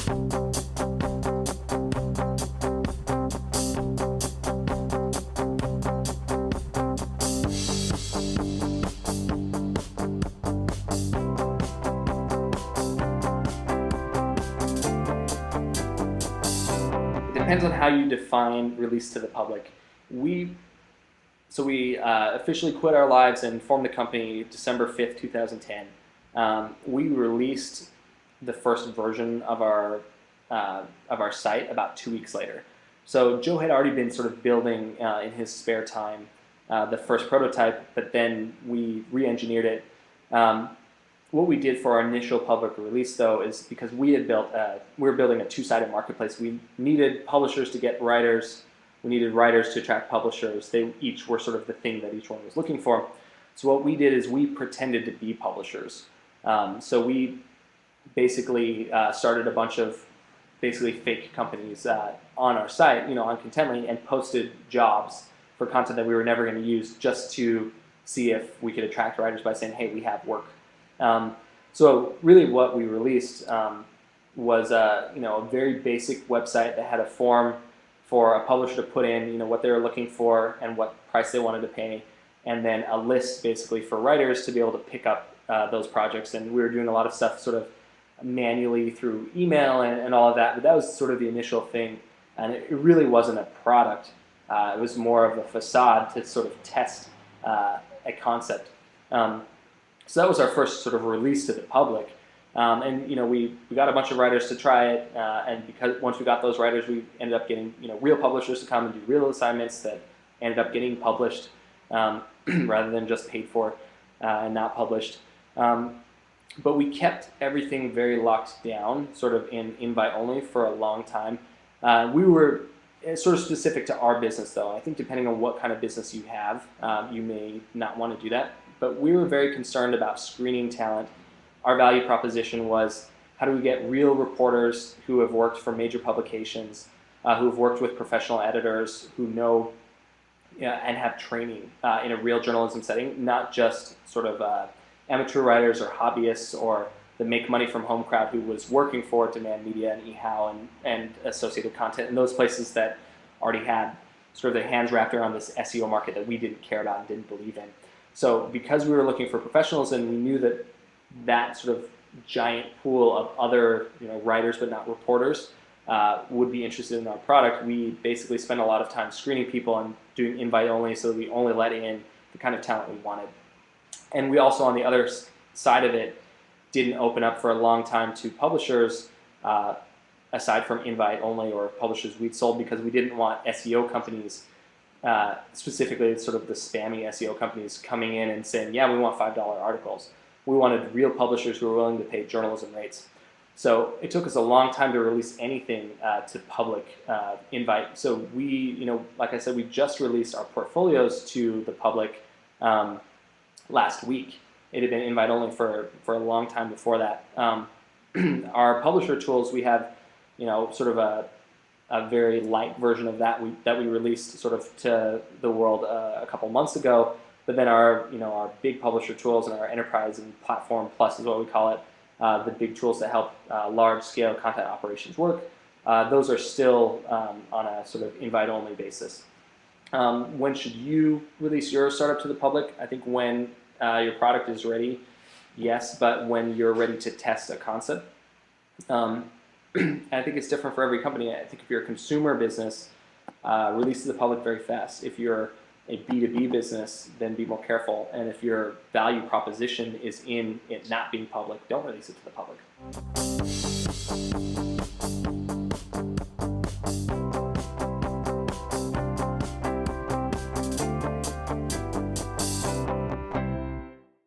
It depends on how you define release to the public. We we officially quit our lives and formed the company December 5th, 2010. We released the first version of our site about 2 weeks later. So Joe had already been sort of building in his spare time the first prototype, but then we re-engineered it. What we did for our initial public release, though, is because we were building a two-sided marketplace. We needed publishers to get writers. We needed writers to attract publishers. They each were sort of the thing that each one was looking for. So what we did is we pretended to be publishers. So we basically started a bunch of basically fake companies on our site, on Contently, and posted jobs for content that we were never going to use, just to see if we could attract writers by saying, hey, we have work. So really what we released was a very basic website that had a form for a publisher to put in what they were looking for and what price they wanted to pay, and then a list basically for writers to be able to pick up those projects. And we were doing a lot of stuff sort of manually through email and all of that, but that was sort of the initial thing, and it really wasn't a product. It was more of a facade to sort of test a concept. So that was our first sort of release to the public. And we got a bunch of writers to try it, and because once we got those writers, we ended up getting real publishers to come and do real assignments that ended up getting published rather than just paid for and not published. But we kept everything very locked down, sort of in invite only for a long time. We were sort of specific to our business, though. I think depending on what kind of business you have, you may not want to do that. But we were very concerned about screening talent. Our value proposition was, how do we get real reporters who have worked for major publications, who have worked with professional editors, who know and have training in a real journalism setting, not just sort of amateur writers or hobbyists or the make money from home crowd who was working for Demand Media and eHow and associated content, and those places that already had sort of their hands wrapped around this SEO market that we didn't care about and didn't believe in. So because we were looking for professionals and we knew that sort of giant pool of other writers but not reporters would be interested in our product, we basically spent a lot of time screening people and doing invite only, so that we only let in the kind of talent we wanted. And we also, on the other side of it, didn't open up for a long time to publishers aside from invite only or publishers we'd sold, because we didn't want SEO companies, specifically sort of the spammy SEO companies, coming in and saying, yeah, we want $5 articles. We wanted real publishers who were willing to pay journalism rates. So it took us a long time to release anything to public invite. So we, like I said, we just released our portfolios to the public last week. It had been invite only for a long time before that. Our publisher tools, we have, sort of a very light version of that we released sort of to the world a couple months ago. But then our big publisher tools and our enterprise and platform plus is what we call it, the big tools that help large-scale content operations work. Those are still on a sort of invite-only basis. When should you release your startup to the public? I think when your product is ready, yes, but when you're ready to test a concept. I think it's different for every company. I think if you're a consumer business, release to the public very fast. If you're a B2B business, then be more careful. And if your value proposition is in it not being public, don't release it to the public.